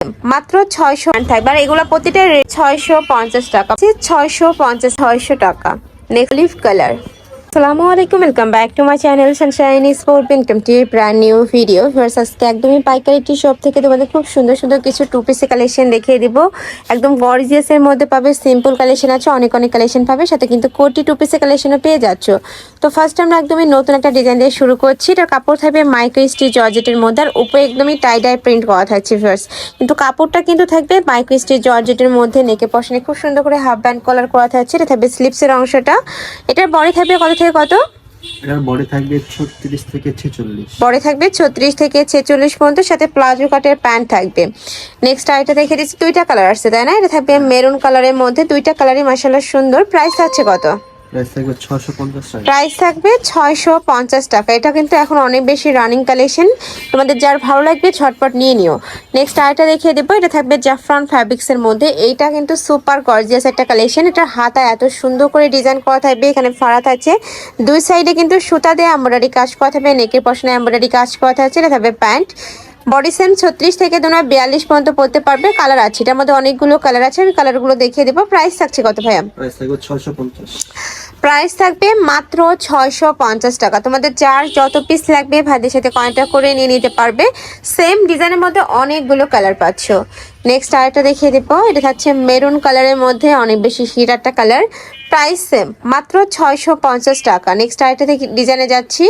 মাত্র 600 থাকবে। আর এগুলো প্রতিটা 650 টাকা, 650 600 টাকা। Next leaf colour. আসসালামু আলাইকুম, welcome back to my channel Sunshine sport. Welcome to brand new video. First আজকে একদমই পাইকারি টি শপ থেকে তোমাদের খুব সুন্দর সুন্দর কিছু টু পিসের কালেকশন দেখিয়ে দিব। একদম গর্জিয়াসের মধ্যে পাবে, সিম্পল কালেকশন আছে, অনেক অনেক কালেকশন পাবে, সাথে কিন্তু কোটি টু পিসের কালেকশনও পেয়ে যাচ্ছ। তো ফার্স্ট আমরা একদমই নতুন একটা ডিজাইন দিয়ে শুরু করছি। এটার কাপড় থাকবে মাইক্রো স্টিচ জর্জেটের মধ্যে, আর উপরে একদমই টাই ডাই প্রিন্ট করা থাকছে ফার্স্ট। কিন্তু কাপড়টা কিন্তু থাকবে মাইক্রো স্টিচ জর্জেটের মধ্যে, নেকে পশনে খুব সুন্দর করে হাফ ব্যান্ড কলার করা থাকছে। এটা থাকবে স্লিপসের অংশটা। এটার বডি থাকবে কত থেকে কত? এটার বডি থাকবে 36 থেকে 46। বডি থাকবে 36 থেকে 46 পর্যন্ত, সাথে প্লাজো কাটের প্যান্ট থাকবে। নেক্সট আইটা দেখে দিচ্ছি, দুইটা কালার আসছে তাই না? এটা থাকবে মেরুন কালারের মধ্যে, দুইটা কালারই মাশাআল্লাহ সুন্দর। প্রাইস আছে কত? প্রাইস থাকবে 650 টাকা। প্রাইস থাকবে 650 টাকা। এটা কিন্তু এখন অনেক বেশি রানিং কালেকশন, তোমাদের যার ভালো লাগবে ঝটপট নিয়ে নিও। নেক্সট আইটা দেখিয়ে দেবো, এটা থাকবে জাফরান ফ্যাব্রিক্সের মধ্যে। এইটা কিন্তু সুপার গর্জিয়াস একটা কালেকশন। এটার হাতা এত সুন্দর করে ডিজাইন করা থাকবে, এখানে ফাড়া থাকছে, দুই সাইডে কিন্তু সুতা দিয়ে এমব্রয়ডারি কাজ করা থাকবে, নেকের পশনে এমব্রয়ডারি কাজ করা থাকছে। এটা থাকবে প্যান্ট। বডি সেম 36 থেকে 42 পর্যন্ত পড়তে পারবে। কালার আছে, এটার মধ্যে অনেকগুলো কালার আছে, আমি কালারগুলো দেখিয়ে দেবো। প্রাইস থাকছে কত ভাইয়া? প্রাইস থাকবে 650। প্রাইস থাকবে মাত্র 650 টাকা। তোমাদের যার যত পিস লাগবে ভাইদের সাথে কন্ট্যাক্ট করে নিয়ে নিতে পারবে। সেম ডিজাইনের মধ্যে অনেকগুলো কালার পাচ্ছ। নেক্সট আরেকটা দেখিয়ে দেবো, এটা থাকছে মেরুন কালারের মধ্যে, অনেক বেশি হিট একটা কালার। প্রাইস সেম মাত্র 650 টাকা। নেক্সট আরেকটা থেকে ডিজাইনে যাচ্ছি।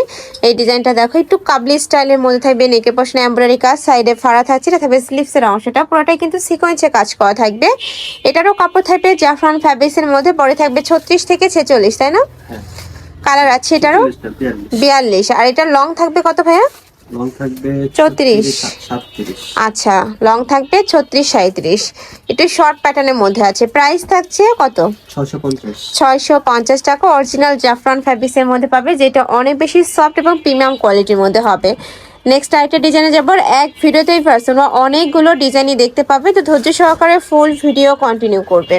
এই ডিজাইনটা দেখো, একটু কাবলি স্টাইলের মধ্যে থাকবে, নেকের পশনে এমব্রয়ডারি কাজ, সাইডে ফাড়া থাকছে। এটা থাকবে স্লিভসের অংশটা, পুরোটাই কিন্তু সিকোয়েন্সে কাজ করা থাকবে। এটারও কাপড় থাকবে জাফরান ফ্যাব্রিক্সের মধ্যে, পরে থাকবে 36 থেকে 46 তাই না? কালার আছে এটারও 42। আর এটা লং থাকবে কত ভাইয়া? লং থাকবে 34 37। আচ্ছা, লং থাকবে 36 37। একটু শর্ট প্যাটার্নের মধ্যে আছে। প্রাইস থাকছে কত? 650। 650 টাকা। অরিজিনাল জাফরান ফ্যাব্রিক্সের মধ্যে পাবে, যেটা অনেক বেশি সফট এবং প্রিমিয়াম কোয়ালিটির মধ্যে হবে। নেক্সট আরেকটা ডিজাইনে যাবো। এক ভিডিওতেই পারসন অনেকগুলো ডিজাইনই দেখতে পাবে, তো ধৈর্য সহকারে ফুল ভিডিও কন্টিনিউ করবে।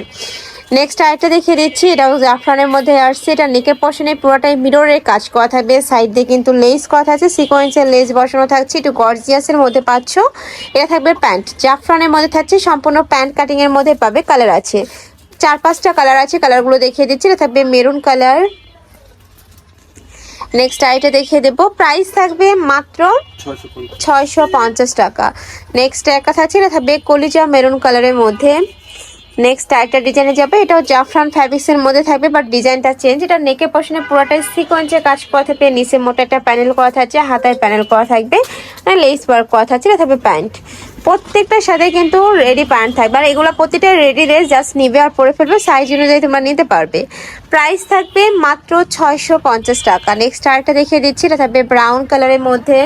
নেক্সট আরেকটা দেখিয়ে দিচ্ছি, এটাও জাফরানের মধ্যে আসছে। এটা নেকের পশনে পুরোটাই মিররের কাজ করা থাকবে, সাইড দিয়ে কিন্তু লেস করা থাকছে, সিকোয়েন্সের লেস বসানো থাকছে, একটু গর্জিয়াসের মধ্যে পাচ্ছ। এটা থাকবে প্যান্ট, জাফরানের মধ্যে থাকছে, সম্পূর্ণ প্যান্ট কাটিং এর মধ্যে পাবে। কালার আছে 4-5টা কালার আছে, কালারগুলো দেখিয়ে দিচ্ছি। এটা থাকবে মেরুন কালার। নেক্সট আইটা দেখিয়ে দেবো, প্রাইস থাকবে মাত্র 650 টাকা। নেক্সট একটা থাকছে, এটা থাকবে কলিজা মেরুন কালারের মধ্যে। নেক্সট আরেকটা ডিজাইনে যাবে, এটাও জাফরান ফ্যাব্রিক্সের মধ্যে থাকবে, বাট ডিজাইনটা চেঞ্জ। এটা নেকের পশনে পুরোটাই সিকোয়েন্সে কাজ করা থাকবে, নিচে মোটা একটা প্যানেল করা থাকছে, হাতায় প্যানেল করা থাকবে, লেস ওয়ার্ক করা থাকছে। এটা থাকবে প্যান্ট, প্রত্যেকটার সাথে কিন্তু রেডি প্যান্ট থাকবে। আর এগুলো প্রতিটা রেডি রেস, জাস্ট নিবে আর পরে ফেলবে, সাইজ অনুযায়ী তোমরা নিতে পারবে। প্রাইস থাকবে মাত্র 650 টাকা। নেক্সট আরেকটা দেখিয়ে দিচ্ছি, এটা থাকবে ব্রাউন কালারের মধ্যে,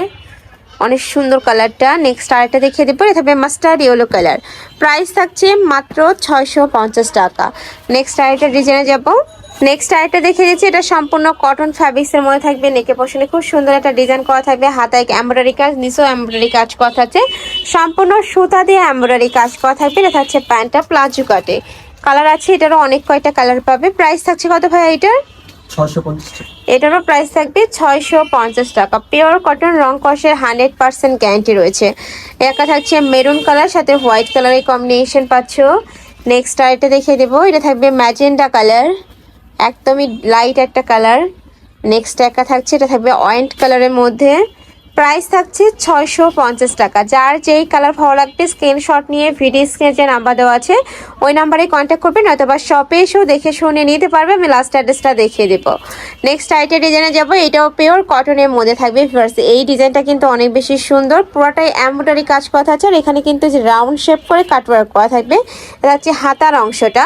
অনেক সুন্দর কালারটা। নেক্সট আরেকটা দেখিয়ে দেবো, এটা থাকবে মাস্টার্ড ইয়েলো কালার। প্রাইস থাকছে মাত্র 650 টাকা। নেক্সট আরেকটা ডিজাইনে যাব। নেক্সট আরেকটা দেখিয়ে দিচ্ছি, এটা সম্পূর্ণ কটন ফ্যাব্রিক্সের মধ্যে থাকবে, নেকে পশনে খুব সুন্দর একটা ডিজাইন করা থাকবে, হাতায় এমব্রয়ডারি কাজ, নিচেও এমব্রয়ডারি কাজ করা থাকছে, সম্পূর্ণ সুতা দিয়ে এমব্রয়ডারি কাজ করা থাকবে। এটা থাকছে প্যান্টটা প্লাজো কাটে। কালার আছে, এটারও অনেক কয়টা কালার পাবে। প্রাইস থাকছে কত ভাই এটার? 650 টাকা। এটারও প্রাইস থাকবে 650 টাকা। পিওর কটন, রং কষের 100% গ্যারান্টি রয়েছে। একটা থাকছে মেরুন কালার, সাথে হোয়াইট কালারের কম্বিনেশন পাচ্ছ। নেক্সট আরেকটা দেখিয়ে দেবো, এটা থাকবে ম্যাজেন্ডা কালার, একদমই লাইট একটা কালার। নেক্সট একটা থাকছে, এটা থাকবে অয়েন্ট কালারের মধ্যে। প্রাইস থাকছে 650 টাকা। যার যেই কালার ভালো লাগবে স্ক্রিনশট নিয়ে ভিডিও স্ক্রিনে যে নাম্বার দেওয়া আছে ওই নাম্বারে কন্ট্যাক্ট করবেন, নয়তো বা শপে এসেও দেখে শুনে নিতে পারবে। আমি লাস্ট অ্যাড্রেসটা দেখিয়ে দেবো। নেক্সট আইটের ডিজাইনে যাবো, এটাও পিওর কটনের মধ্যে থাকবে। এই ডিজাইনটা কিন্তু অনেক বেশি সুন্দর, পুরোটাই এমব্রয়ডারি কাজ করা আছে, আর এখানে কিন্তু যে রাউন্ড শেপ করে কাটওয়ার্ক করা থাকবে। এটা হচ্ছে হাতার অংশটা।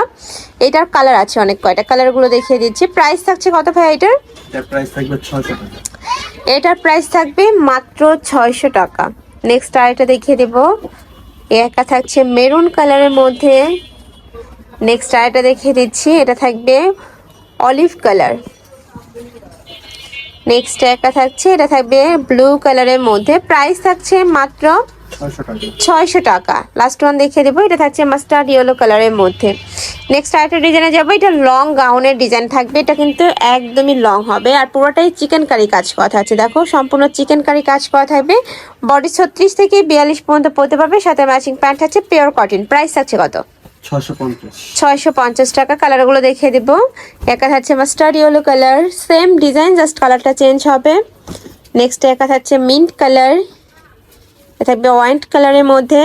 এটার কালার আছে অনেক কয়টা, কালারগুলো দেখিয়ে দিচ্ছি। প্রাইস থাকছে কত ভাই এটার? এটার প্রাইস থাকবে 600 টাকা। এটার প্রাইস থাকবে মাত্র 600 টাকা। নেক্সট আরেকটা দেখিয়ে দেব, একটা থাকছে মেরুন কালারের মধ্যে। নেক্সট আরেকটা দেখিয়ে দিচ্ছি, এটা থাকবে অলিভ কালার। নেক্সট একটা থাকছে, এটা থাকবে ব্লু কালারের মধ্যে। প্রাইস থাকছে মাত্র 600 টাকা। 600 টাকা। লাস্ট ওয়ান দেখিয়ে দেবো, এটা থাকছে মাস্টার্ড ইয়েলো কালারের মধ্যে। নেক্সট আরেকটা ডিজাইনে যাবো, এটা লং গাউনের ডিজাইন থাকবে, এটা কিন্তু একদমই লং হবে আর পুরোটাই চিকেন কারি কাজ করা আছে। দেখো সম্পূর্ণ চিকেন কারি কাজ করা থাকবে। বডি 36 থেকে 42 পর্যন্ত পরতে পারবে, সাথে ম্যাচিং প্যান্ট আছে পিওর কটন। প্রাইস থাকছে কত? 650। 650 টাকা। কালারগুলো দেখিয়ে দেবো, একা থাকছে mustard yellow colour, same design, just কালারটা চেঞ্জ হবে। নেক্সট একা থাকছে মিন্ট কালার, থাকবে হোয়াইট কালারের মধ্যে।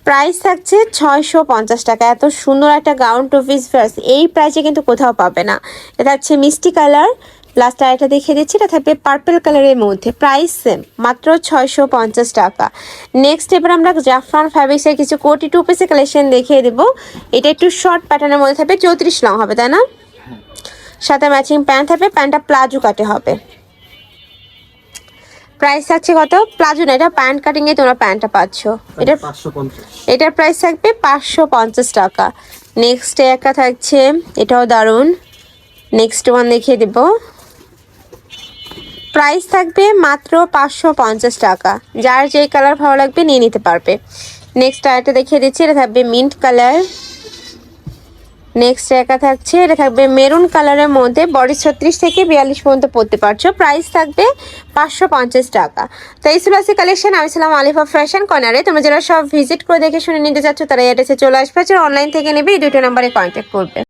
প্রাইস থাকছে 650 টাকা। এত সুন্দর একটা গাউন টু পিস ড্রেস এই প্রাইসে কিন্তু কোথাও পাবে না। এটা হচ্ছে মিষ্টি কালার। লাস্ট আরেকটা দেখিয়ে দিচ্ছি, এটা থাকবে পার্পল কালারের মধ্যে। প্রাইস সেম, মাত্র 650 টাকা। নেক্সট এবার আমরা জাফরান ফ্যাব্রিক্সের কিছু কোটি টু পিসের কালেকশন দেখিয়ে দেবো। এটা একটু শর্ট প্যাটার্নের মধ্যে থাকবে, 34 লং হবে তাই না? সাথে ম্যাচিং প্যান্ট থাকবে, প্যান্টটা প্লাজো কাটে হবে। প্রাইস থাকছে কত? প্লাজো না, এটা প্যান্ট কাটিং এ তোমরা প্যান্টটা পাচ্ছ। এটার 550। এটার প্রাইস থাকবে 550 টাকা। নেক্সট একটা থাকছে, এটাও দারুণ। নেক্সট ওয়ান দেখিয়ে দেব, প্রাইস থাকবে মাত্র 550 টাকা। যার যেই কালার ভালো লাগবে নিয়ে নিতে পারবে। নেক্সট আরেকটা দেখিয়ে দিচ্ছি, এটা থাকবে মিন্ট কালার। নেক্সট একা থাকছে, এটা থাকবে মেরুন কালারের মধ্যে, বডি 36 থেকে 42 পর্যন্ত পড়তে পারছো। প্রাইস থাকবে 550 টাকা। তো এই ছিল আজকে কালেকশন। আমি ছিলাম আলিফা ফ্যাশন কর্নারে। তোমরা যারা সব ভিজিট করে দেখে শুনে নিতে চাচ্ছ তারা অ্যাড্রেসে চলে আসবে, অনলাইন থেকে নেবে এই দুটো নাম্বারে কন্ট্যাক্ট করবে।